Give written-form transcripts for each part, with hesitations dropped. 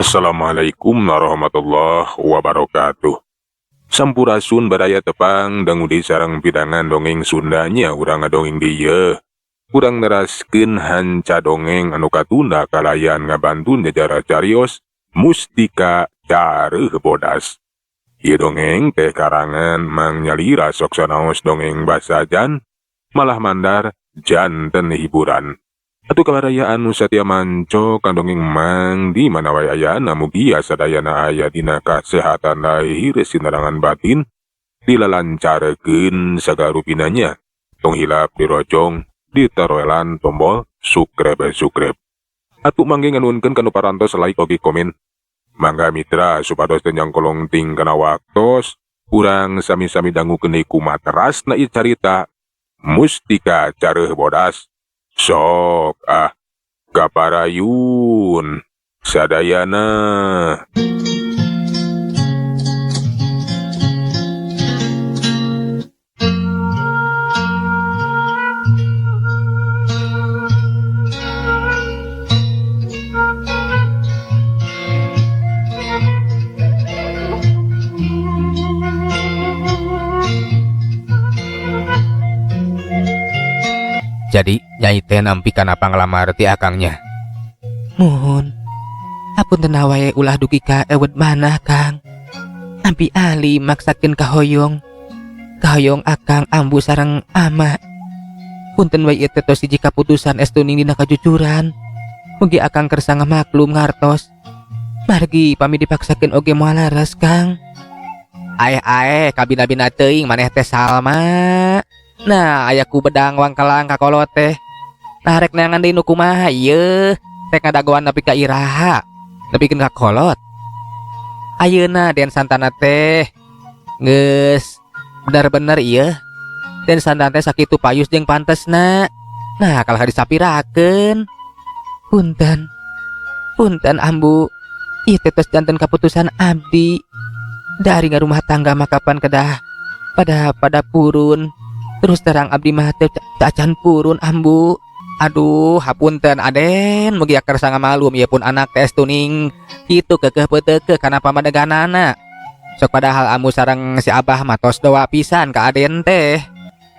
Assalamualaikum warahmatullahi wabarakatuh. Sampurasun badaya tepang dangudi sareng pidangan dongeng Sundanya urang ngadongeng dieu. Urang neraskeun hanca dongeng anu katunda kalayan ngabantun jajara carios Mustika Careuh Bodas. Ieu dongeng teh karangan Mang Nyalira sok sanaos dongeng basajan malah mandar janten hiburan. Atuh kalarayaan nu satia manco kandongeng Mang di mana wae ayana mugi sadayana aya dina kasehatan lahir sinarangan batin dilalancarekeun sagala rupinanya. Tong hilap dirojong ditaroelan tombol subscribe. Atuh mangge nganunkeun kanu parantos like oge komen. Mangga mitra supados teu nyangkolong ting kana waktos urang sami-sami dangukeun deui kumaterasna ieu carita Mustika Careuh Bodas. Sok kaparayun sadayana. Jadi Nyai teh nampi kana panglamar ti akangnya. Muhun, apunten wae ulah dugi ka ewet manah Kang. Ampi ali maksakeun kahoyong akang ambu sareng ama. Punten wae ieu teh tos siji kaputusan estuning dina kajujuran. Mugi akang kersa ngamaklum ngartos. Margi pami dipaksakeun oge moal laras Kang. Aeh kabina-bina teuing maneh teh Salma. Nah, ayaku bedang wangkelang kakolot teh. Narek neangan deui nu kumaha ieu? Tek ngadagoan nepi ka iraha, nepikeun ka kolot. Ayeuna Den Santana teh geus bener-bener ieu. Den Santana teh sakitu payus jeung pantesna. Nah, kalau disapirakeun. Punten ambu. Ieu teh tos janten kaputusan abdi. Dari ngarumah tangga makapan kedah pada purun. Terus terang abdi mah teu acan purun ambu. Aduh, hapunten Aden, mugi kersa ngamalum ieu pun anak teh tuning kitu keukeuh peuteukeuh kana pamadeganana. Sok padahal amu sareng si Abah mah tos doa pisan ka Aden teh.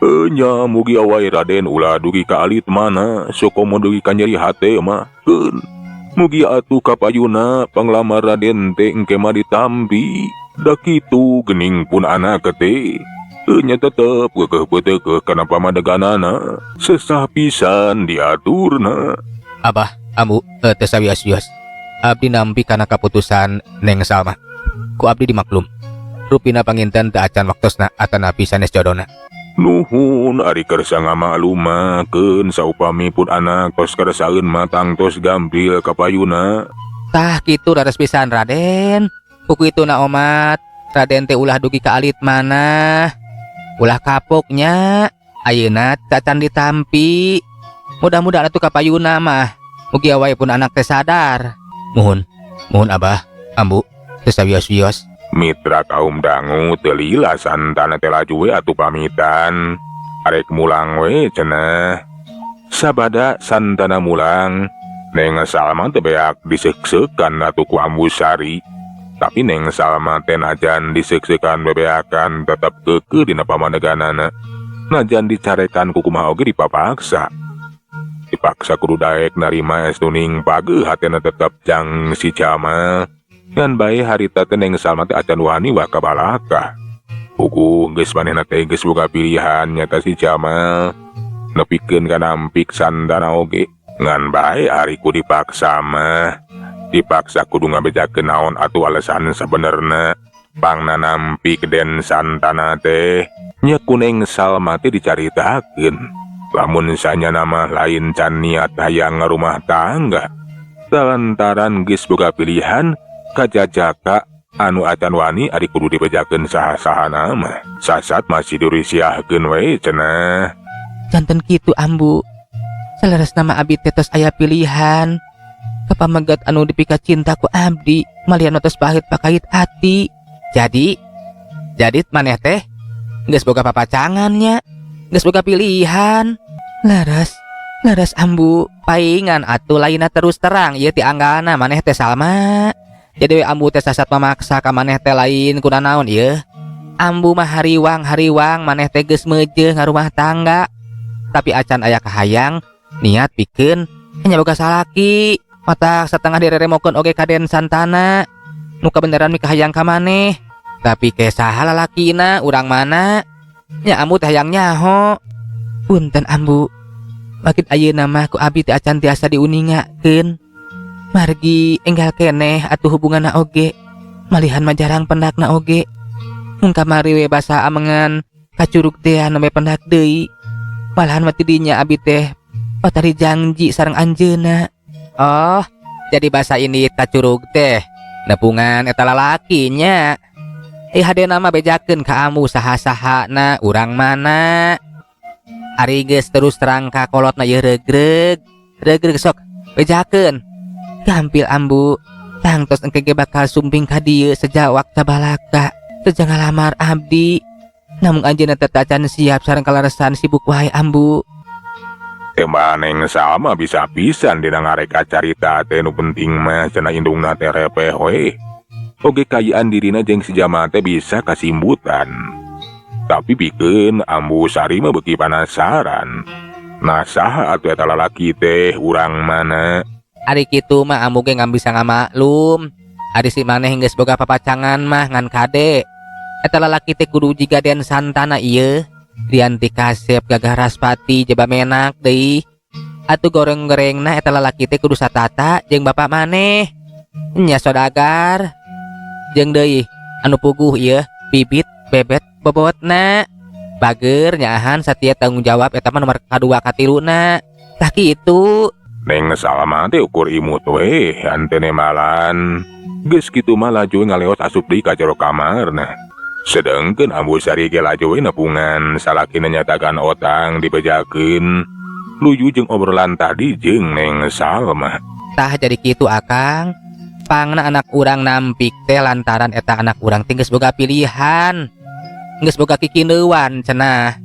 Nya mugi awae Raden ulah dugi ka alit mana sok komo dugi ka nyeri hate mah keun. Mugi atuh kapayuna panglamar Raden teh engke mah ditampi. Da kitu geuning pun anak teh. Nya tetep keukeuh peuteukeuh kana pamadeganana sesah pisan diaturna. Abah, amu teu sawios-wios. Abdi nampi kana kaputusan Neng Salma. Ku abdi dimaklum. Rupina panginten teu acan waktosna atanapi sanes jodona. Nuhun ari kersa ngamaklumakeun saupami pun anak tos karasaeun matang tos gampil kapayuna. Tah kitu rares pisan Raden. Puku itu na omat Raden teh ulah dugi ka alit mana. Ulah kapoknya ayeuna cacan ditampi. Mudah-mudahan atuh kapayuna mah mugi wae pun anak teh sadar. Muhun Abah, ambu teu sawios-wios. Mitra kaum dangu teu lila Santana teh laju we atuh pamitan. Arek mulang we cenah. Sabada Santana mulang, Neng Salma teh beak diseuk-seukan atuh ku Ambu Sari. Tapi Neng Salma teh najan diseuk-seukan bebeakan tetep keukeuh dina pamadeganana. Najan dicarekan ku kumaha oge dipapaksa. Dipaksa kudu daek narima estuning pageuh hatena tetep jang si Jamal. Ngan bae harita teh Neng Salma teh acan wani wa kabalaka. Puguh geus manehna teh geus boga pilihan nyata si Jamal. Nepikeun kana ampik Santana oge. Ngan bae ari ku dipaksa mah. Dipaksa kudu ngabejakeun naon atuh alasan sabenerna pangna nampi ke Den Santana teh. Nya ku Neng Salma teh dicaritakeun lamun sanyana mah lain can niat hayang ngarumah tangga. Lantaran geus boga pilihan kajajaka anu acan wani ari kudu dibejakeun saha-sahana mah. Sasat masih dirisiahkeun we cenah. Janten kitu ambu. Salaras nama abdi teh tos aya pilihan. Kapamagat anu dipika cinta ku abdi malian tos pahit pakait hati. Jadi maneh teh geus boga papacangannya, geus boga pilihan. Laras ambu, paingan atuh laina terus terang ieu ti anggana maneh teh Salma. Jadi ambu teh sasat memaksa ka maneh teh lain kuna naon ieu. Ambu mah hariwang maneh teh geus meujeuh ngarumah tangga. Tapi acan aya kahayang niat pikeun nya boga salaki. Matak satengah direremokeun oge ka Den Santana. Nu kabeneran mi kahayang ka maneh. Tapi kesaha lalakina urang mana? Nya ambu teh hayang nyaho. Punten ambu. Makin ayeuna mah ku abi teh acan tiasa diuningakeun. Margi enggal keneh atuh hubunganna oge. Malihan mah jarang pendakna oge. Mun kamari we basa amengan kacurug teh nembe pendak deui. Malahan mah tidinya abi teh patari janji sareng anjeunna. Oh, jadi bahasa ini kacurug teh nepungan eta lalakinya. Hadena mah bejakeun ka ambu saha-sahana urang mana. Ari geus terus terang ka kolotna ieu regreg sok bejakeun. Gampil ambu. Tangtos engke ge bakal sumping ka dieu sejawak cabalaka. Teja ngalamar abdi. Namun anjeunna teh acan siap sareng kalaresan sibuk wae ambu. Maneng sama bisa pisan dina ngareka carita teh nu penting mah cenah indungna teh repeh we. Oge kayaan dirina jeung si Jamal teh bisa kasimbutan. Tapi pikeun ambu sari mah beuki panasaran. Nah saha atuh eta lalaki teh urang mana? Ari kitu mah ambu ge ngan bisa ngamaklum. Ari si maneh geus boga papacangan mah ngan kade. Eta lalaki teh kudu jiga Den Santana ieu. Dianti kasep gagah Raspati jeba menak deui. Atuh goreng-gorengna eta lalaki teh kudu satata jeung bapak maneh. Nya sodagar. Jeung deui anu puguh ieu bibit bebet bobotna. Bager nyaahan satia tanggung jawab eta mah nomor kadua katiluna. Tah kitu. Neng Salma teh ukur imut we antene malan. Geus kitu mah laju ngaleos asup deui ka jero kamarna. Sedengkeun ambu sari ge laju we nepungan salakina nyatakan otang dibejakeun. Luyu jeung obrolan tadi jeung Neng Salma. Tah jadi kitu akang. Pangna anak urang nampik teh lantaran eta anak urang teh geus boga pilihan. Geus boga kikineuan cenah.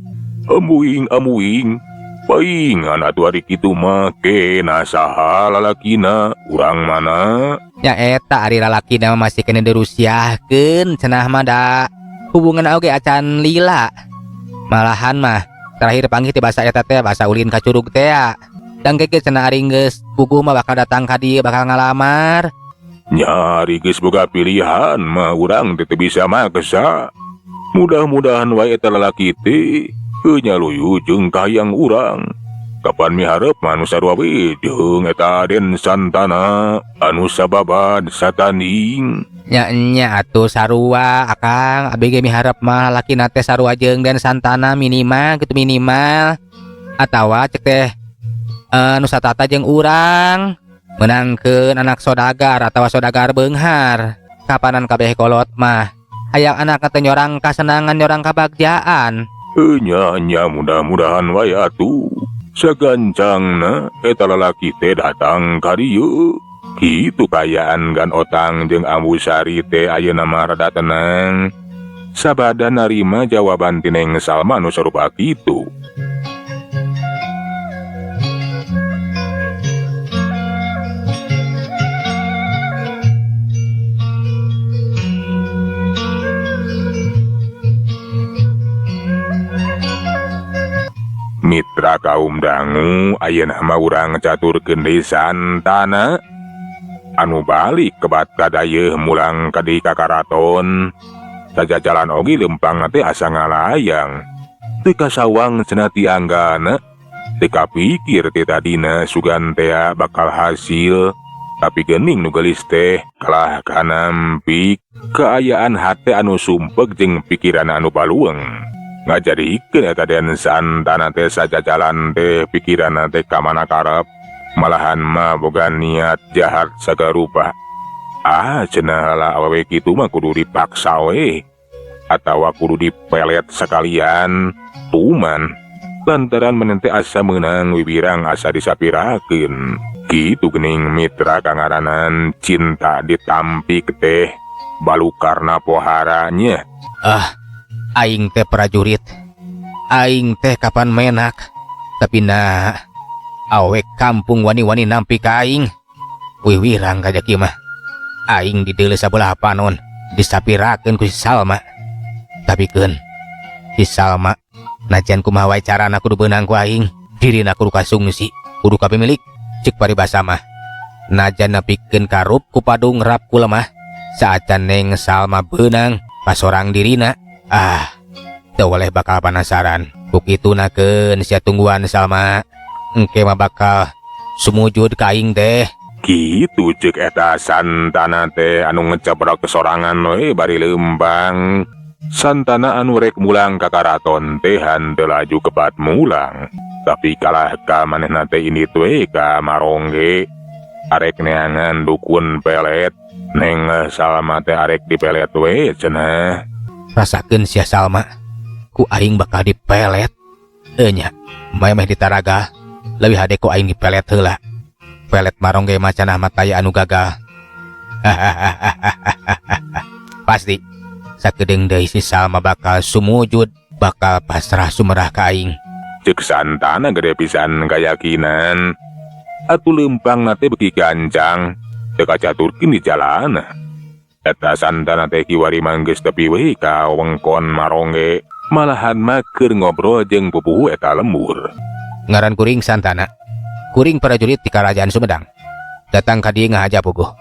Amuing paingan atuh ari kitu mah kena saha lalakina urang mana? Ya eta ari lalakina masih kena dirusiahkeun cenah mah da hubungan oge acan lila. Malahan mah terakhir panggih ti basa eta teh basa ulin ka curug teh. Dan keke cenah ari geus puguh mah bakal datang ka dieu bakal ngalamar. Nyari geus boga pilihan mah urang teh teu bisa maksa. Mudah-mudahan wae eta lalaki teh nya luyu jeung kahayang urang. Kapan miharep anu sarua we jeung eta Den Santana anu sababad satanding. Nya atuh sarua akang abg miharep mah lalakina teh sarua jeung Den Santana minimal gitu minimal. Atawa cek teh anu satata jeung urang menangkeun anak sodagar atawa sodagar beunghar. Kapanan kabeh kolot mah hayang anak teh nyorang kasenangan nyorang kabagjaan. Nya mudah-mudahan wae atuh sagancangna eta lalaki teh datang ka dieu. Kitu kayaan gan otang jeung ambu sari teh ayeuna mah rada tenang. Sabada narima jawaban ti Neng Salma anu sarupa kitu. Mitra kaum dangu ayeuna mah urang caturkeun deui Santana anu balik kebat kadayeuh mulang ka deui ka karaton. Sajajalan oge lempang teh asa ngalayang. Teu kasawang cenah ti anggana. Teu kapikir ti tadina sugan teh bakal hasil. Tapi geuning nu geulis teh kalah kanampik keayaan hate anu sumpeg jeung pikiran anu balueng. Ngajadikeun eta Den Santana teh sajajalan teh pikiran teh ka mana karep. Malahan mah boga niat jahat sagarupa. Cenah lah awewe kitu mah kudu dipaksa we atawa kudu dipelet sekalian tuman. Lantaran menente asa meunang wibirang asa disapirakeun. Kitu geuning mitra kangaranan cinta ditampik teh balukarna poharanya. Aing teh prajurit. Aing teh kapan menak. Tapi na awek kampung wani-wani nampi ka aing. Wiwirang ka kieu mah. aing dideuleu sabelah panon disapirakeun ku si Salma. Tapi keun si Salma najan kumaha wae carana kudu beunang ku aing, dirina kudu kasungsi, kudu kapimilik cek paribasa mah. Najan nepikeun karup ku padung rap ku lemah, saacan Neng Salma beunang pasorang dirina. Teu oleh bakal penasaran ku kitunakeun sia tungguan Salma. Engke mah bakal sumujud ka aing teh. Gitu cek eta Santana teh anu ngecebrok kesorangan we bari lembang. Santana anu rek mulang ka karaton teh henteu laju kebat mulang. Tapi kalah ka manehna teh ini teh ka Marongge. Arek neangan dukun pelet, Neng Salma teh arek dipelet we cenah. Rasakeun sia Salma, ku aing bakal dipelet. Nya, meh ditaraga, leuwih hade ku aing dipelet heula. Pelet Marongge macanah mataya anu gagal. Pasti sakedeung deui si Salma bakal sumujud, bakal pasrah sumerah ka aing. Cek Santana gede pisan kayakinan. Atu lempang nate beki gancang, teu kacaturkeun di jalana. Eta Santana teh kiwari manggeus tepi we ka wengkon Marongge, malahan mah keur ngobrol jeung pupuhu eta lembur. Ngaran kuring Santana, kuring prajurit di Kerajaan Sumedang. Datang ka dieu ngahaja puguh.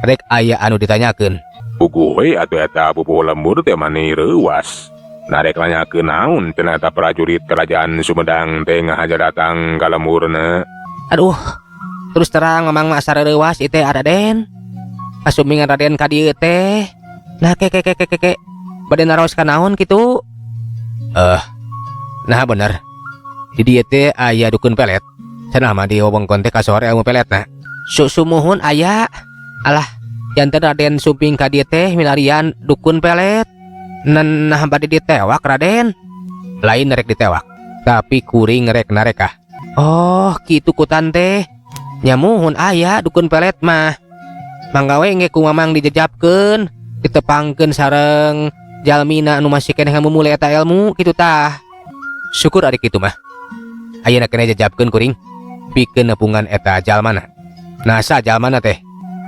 Rek aya anu ditanyakeun. Puguh we atuh eta pupuhu lembur teh mani reuwas. Narek nanyakeun naon cenah eta prajurit Kerajaan Sumedang teh ngahaja datang ka lemburna. Aduh, terus terang memang mah sareurewas ieu teh Raden. Asumingan Raden ka dieu teh. Nah ke bade naraos ka naon kitu? Nah bener. Di dieu teh aya dukun pelet. Cenah mah di wewengkon teh kasore ilmu peletna. Sumuhun aya. Alah, janten Raden sumping ka dieu teh milarian dukun pelet. Nah bade ditewak Raden. Lain rek ditewak, tapi kuring rek narekah. Oh, kitu kutan teh. Nyamuhun aya dukun pelet mah. Manggawe engke ku mamang dijejapkeun, ditepangkeun sareng jalmina anu masih keneh ngamumule eta ilmu kitu tah. Syukur ari kitu mah. Ayeuna keneh jejapkeun kuring, pikeun nepungan eta jalmana. Nasa jalmana teh?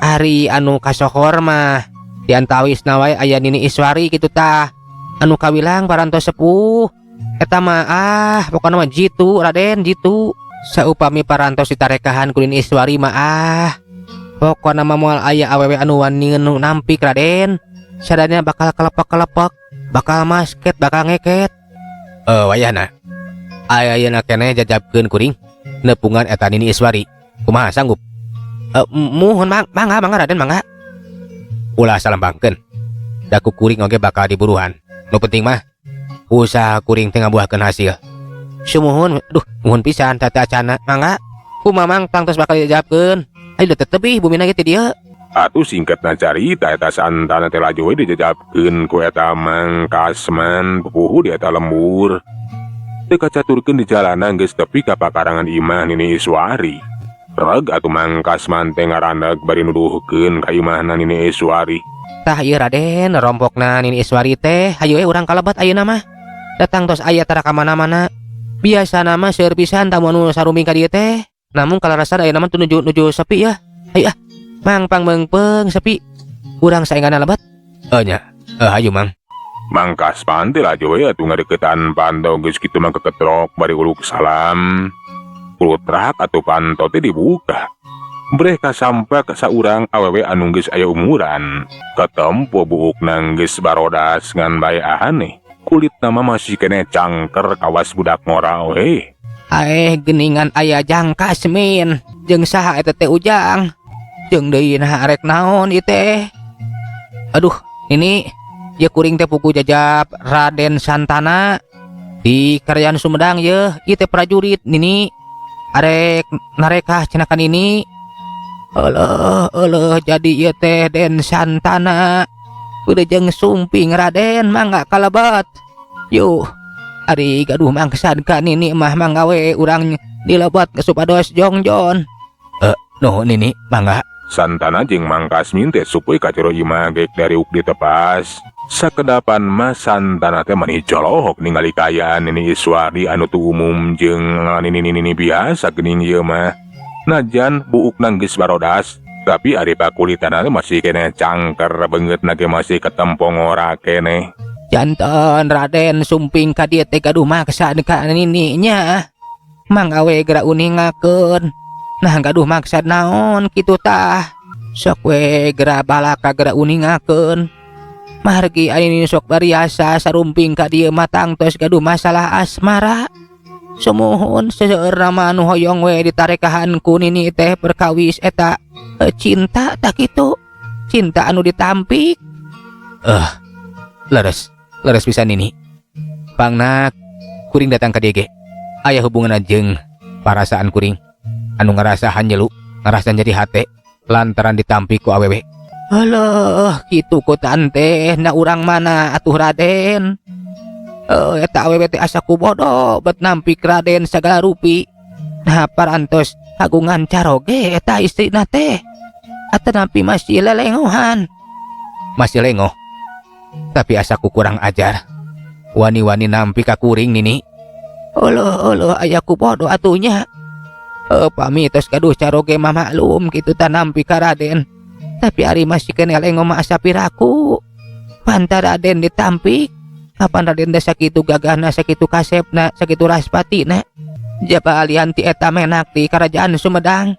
Ari anu kasohor mah diantawisna wae aya Nini Iswari kitu tah. Anu kawilang parantos sepuh. Eta mah pokona mah jitu Raden, jitu. Saupami parantos ditarekahan ku Nini Iswari mah pokona mah moal aya awewe anu wani nu nampik Raden. Sadana bakal kelepek-kelepek, bakal masket, bakal ngeket. Wayahna. Ayeuna keneh jajabkeun kuring nepungan eta Nini Iswari. Kumaha sanggup? Muhun mangga Raden mangga. Ulah salembangkeun. Daku kuring oge bakal diburuhan. Nu penting mah usaha kuring teh ngabuahkeun hasil. Sumuhun, muhun pisan tata acana mangga. Ku mamang tangtos bakal dijawabkeun. Ayo tetepi bumina ge ti dieu. Atuh singkatna carita eta Santana teh laju we dijajabkeun ku eta Mang Kasman pupuhu di eta lembur. Teu kacaturkeun di jalanan geus tepi ka pakarangan imah Nini Iswari. Reg atuh Mang Kasman teh ngarandag bari nuduhkeun ka imahna Nini Iswari. Tah ieu Raden, rompokna Nini Iswari teh hayu we urang kalebet ayeuna mah. Datang tos aya tara ka mana-mana. Biasana mah seueur pisan tamu anu saruming ka dieu teh. Namun kalarasar ayeuna mah nuju sepi ya. Hayu Mang pangmeungpeung sepi. Urang saengana lebet. Nya, hayu Mang. Mang Kasman teh laju we atuh ngadeukeutan pantau geus kitu mah keketrok bari uluk salam. Ulutrak atuh pantau teh dibuka. Breh kasampak saurang awewe anu geus aya umuran. Katempo buukna geus barodas ngan bae aneh. Kulit nama masih kene cangker kawas budak ngora we. Geningan aya jangkas min. Jeung saha eta teh Ujang. Jeung deuyna arek naon ieu teh. Aduh, ini ye kuring teh pugu jajab Raden Santana di Kerajaan Sumedang ye. Ieu teh prajurit Nini. Arek narekah cenah ini. Eueuh jadi ieu teh Den Santana. Udah jeung sumping Raden mangga kalebet. Yuh, ari gaduh mangkesan ka Nini mah mangga we urang dilebet supados jongjon. No Nini mangga. Santana jeung Mang Kasmin teh supeuy kacoro imah gek dari uk ditepas. Sakedapan mah Santana teh manih colohok ningali kayaan Nini Iswari anu teu umum jeung nini biasa geuning ieu mah. Najan buukna geus barodas, Tapi ari pakulitana masih kene cangker banget nage masih ketempong ora kene. Janten Raden sumping ka dieu teh gaduh maksa ka nininya. Manggawe geura uningakeun. Nah gaduh maksad naon kitu tah. Sok we geura balaka geura uningakeun. Margi ini sok bariasa sarumping ka dieu matang tos gaduh masalah asmara. Sumuhun seseurna mah anu hoyong we ditarekahan ku nini teh perkawis eta cinta tak kitu. Cinta anu ditampik. Leres pisan nini. Pangna kuring datang ka dieu ge. Aya hubungan jeung parasaan kuring anu ngarasahan jelu, ngarasahan jadi hate lantaran ditampik ku awewe. Alah, kitu ku tante, na urang mana atuh Raden. Eta awewe teh asa ku bodoh bet nampik Raden sagala rupi. Nah, parantos kagungan caroge eta istrina teh. Atanapi masih lelengohan. Masih lengoh. Tapi asa ku kurang ajar. Wani-wani nampik ka kuring nini. Oloh, ayaku bodoh atunya. Pamitos kaduh caroge mah maklum kitu tanampi ka Raden. Tapi ari masih kene lengo mah asa piraku. Panta Raden ditampik. Kapan Raden da sakitu gagahna, sakitu kasepna, sakitu raspatina. Jaba alianti eta menak di kerajaan Sumedang.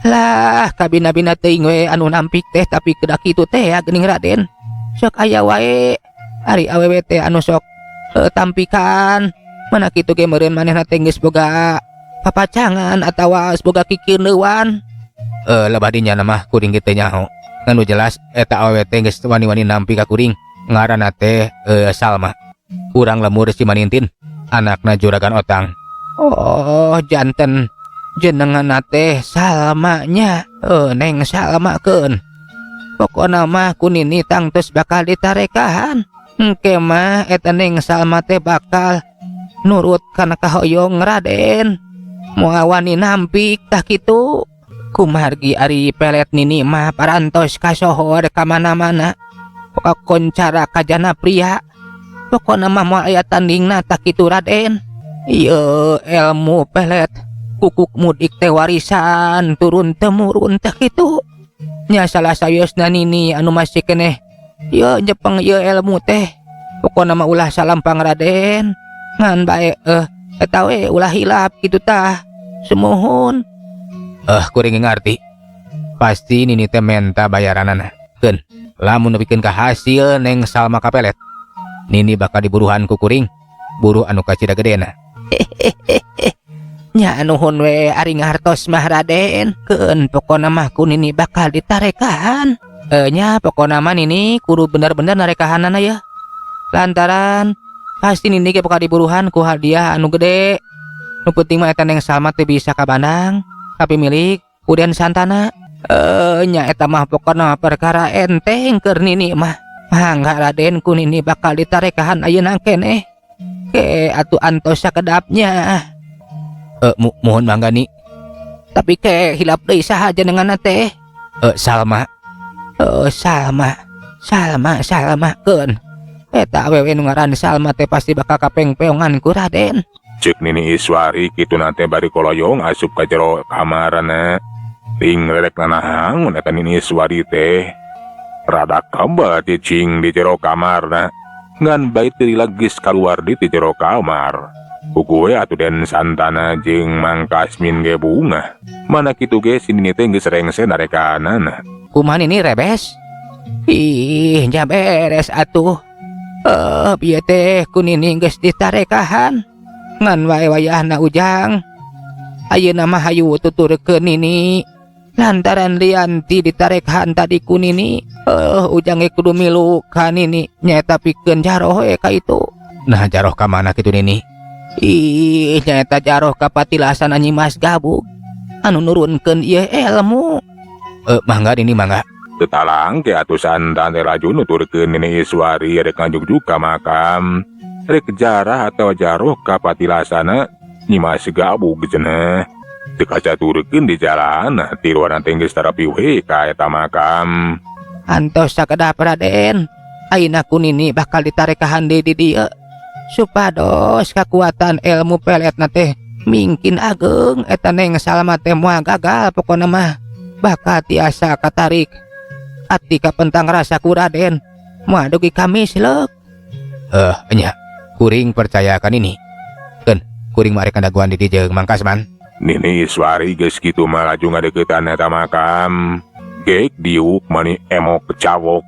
Lah, kabina-bina teuing we anu nampik teh tapi kedah kitu teh ya geuning Raden. Sok aya wae ari awewe teh anu sok tampikan. Mana kitu ge meureun manehna teh geus boga papacangan atawa boga kikir neuan. Lebah dinya mah kuring kitu nyaho. Nganu jelas eta awewe teh geus wani-wani nampi ka kuring. Ngaranna teh Salma. Urang lemur si Manintin, anakna juragan Otang. Oh, janten jenenganna teh Salma nya. Neng Salma keun. Pokona mah kunini tangtus bakal ditarekahan. Engke mah eta Neng Salma teh bakal nurut kana kahoyong Raden. Moal wani nampik tah kitu. Kumargi ari pelet nini mah parantos kasohor ka mana-mana. Koncara kajana pria. Pokona mah moal aya tandingna tah kitu Raden. Ieu ilmu pelet kukuk mudik teh warisan turun temurun tah kitu. Nya salah sayosna nini anu masih keneh ieu nyepeng ieu ilmu teh. Pokona mah ulah salampang Raden. Ngan bae eta we ulah hilap kitu tah. Semohon. Kuring ngarti. Pasti nini teh menta bayaranana. Keun, lamun nepikeun ka hasil Neng Salma kapelet. Nini bakal diburuhan ku kuring. Buru anu kacida gedena. Nya nuhun we ari ngartos mah Raden. Keun pokona mah ku nini bakal ditarekahan. Nya pokona mah nini kudu bener-bener narekahanana ya. Lantaran pasti nini ge bakal diburuhan ku hadiah anu gede. Nu penting mah eta Neng Salma teh bisa ka Bandang, tapi milik Uden Santana. Nya eta mah pokona perkara enteng keur nini mah. Mangga Raden ku nini bakal ditarekahan ayeuna keneh. Ke atuh antos sakedapnya. Mohon mangga ni. Tapi ke hilap deui saha jenenganna teh? Salma. Salma keun. Eta awewe nu ngaran Salma teh pasti bakal kapengpeongan ku Raden. Cek Nini Iswari kitu nate bari koloyong asup ka jero kamarana. Ting lerek nanahang eta Nini Iswari teh rada kamba cicing di jero kamarna. Ngan bae teu lagis kaluar di jero kamar. Kukuwe atuh Den Santana jeung Mang Kasmin ge bunga. Mana kitu ge si Nini teh geus rengse narekanana. Kumaha Nini rebes? Ih, nya beres atuh. Bieu teh ku Nini geus ditarekahan. Ngan wae wayahna ujang. Ayeuna mah hayu tuturkeun Nini. Lantaran Lianti ditarekahan tadi ku Nini. Ujang ge kudu milu ka Nini. Nyaeta pikeun jaroh ka itu. Nah, jaroh ka mana kitu Nini? Ih, nyaeta jaroh ka patilasan Nyi Mas Gabuk. Anu nurunkeun ieu ilmu. Mangga Nini mangga. Tetalang ke atuh Santana teh laju nuturkeun Nini Iswari rek ngajugjug ka makam. Rek jarah atau jaroh ka patilasana Nyi Mas Gabuk cenah. Teu kacaturkeun di jalan ti luaran teh geus tarapi we ka eta makam. Antos sakedap Raden. Ayeuna ku Nini bakal ditarekahan di dieu. Supados kakuatan ilmu peletna teh mingkin ageng eta Neng Salma teh moal gagal pokona mah. bakal tiasa katarik ati kapentang rasaku Raden madugi kami silek. Enya, kuring percayakan ini. Ken, kuring mari kandaguan di jeung Mang Kasman. Nini Iswari geus kitu mah laju ngadeukeutan eta makam. Gek diuk mani emok kecawok.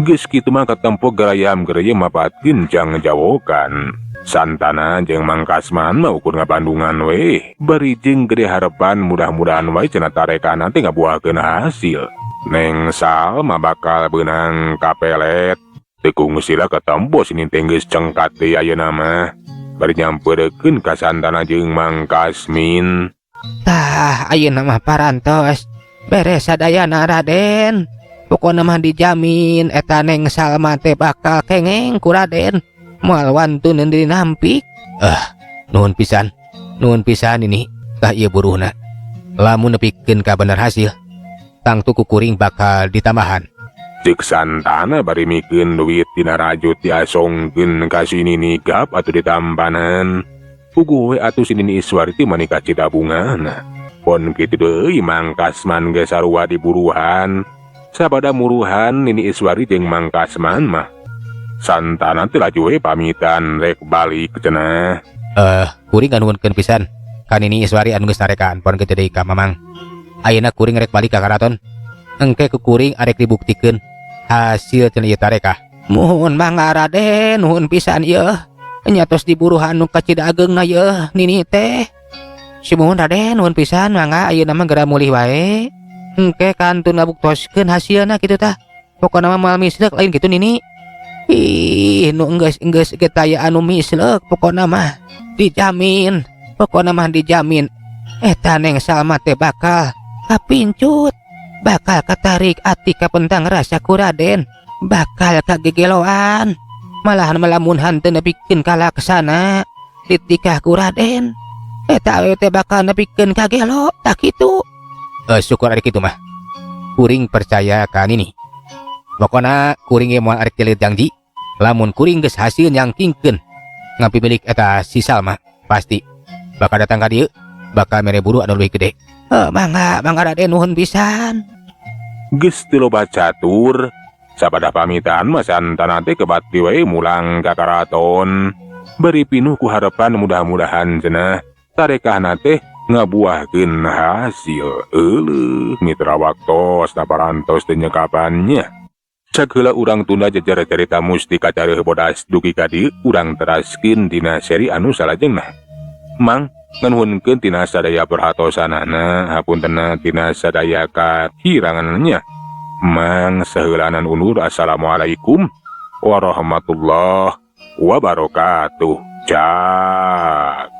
Geus kitu mah katempo garayam gereye mapatkeun jang ngejawokan. Santana jeung Mang Kasman mah ukur ngabandungan we. Bari jeung gede harapan mudah-mudahan wae cenah tarekana teh ngabuahkeun hasil. Neng Sal mah bakal beunang kapelet. Teu kungusila katempo sini teh geus cengkat teh ayeuna mah. Bari nyampeurkeun ka Santana jeung Mang Kasmin. Tah ayeuna mah parantos beres sadayana Raden. Pokona mah dijamin eta Neng Salma teh bakal kengeng ku Raden moal wantuneun diri nampik. Nuhun pisan ini. Tah ieu buruhna. Lamun nepikeun ka bener hasil, tangtu ku kuring bakal ditambahan. Cek Santana bari mikeun duit tina rajut diasongkeun ka si Nini Gap atuh ditampanan. Puguh we atuh si Nini Iswari teh manika cidabungana. Pon kitu deui Mang Kasman ge sarua diburuhan. Sabada muruhan Nini Iswari jeung Mang Kasman mah. Santana teh laju we pamitan rek balik cenah. Kuring nganuhunkeun pisan ka Nini Iswari anu geus narekaan pon kitu deui ka Mamang. Ayeuna kuring rek balik ka karaton. Engke ku kuring arek dibuktikeun hasil cenah ieu tarekah. Muhun mangga Raden, nuhun pisan ieu. Nya tos diburuhan nu kacidageungna ieu Nini teh. Simuhun Raden, nuhun pisan mangga ayeuna mah geura mulih wae. Engke kantun ngabuktoskeun hasilna kitu tah. Pokona mah moal mislek lain kitu Nini. Ih, nu enggeus ge taya anu mislek pokona mah dijamin. Pokona mah dijamin eta Neng Salma teh bakal kapincut. Bakal katarik ati kapentang rasaku Raden. Bakal kagegeloan. Malahan melamun hanteu nepikeun kalaksana ditikah ku Raden. Eta awewe teh bakal nepikeun kagelo tak kitu. Syukur ari kitu mah. Kuring percaya ka Nini. Pokona kuring ge moal arek tilir janji. Lamun kuring geus hasil nyangkingkeun ngapimilik eta si Salma, pasti bakal datang ka dieu, bakal mere buru anu leuwih gede. Mangga Raden nuhun pisan. Geus teu loba catur. Sabada pamitan mah Santana teh kebati we mulang ka karaton. Bari pinuh ku harapan mudah-mudahan cenah tarekahna teh ngabuahkeun hasil. Mitra waktos naparantos teu nyekapannya. Cak heula urang tunda jejer cerita mustika careuh bodas dugi ka dieu urang teraskeun dina seri anu salajengna. Mang nganuhunkeun tina sadaya perhatosanana hapuntenna tina sadaya kahirangannya. Mang saheulanan undur assalamualaikum warahmatullahi wabarakatuh. Cak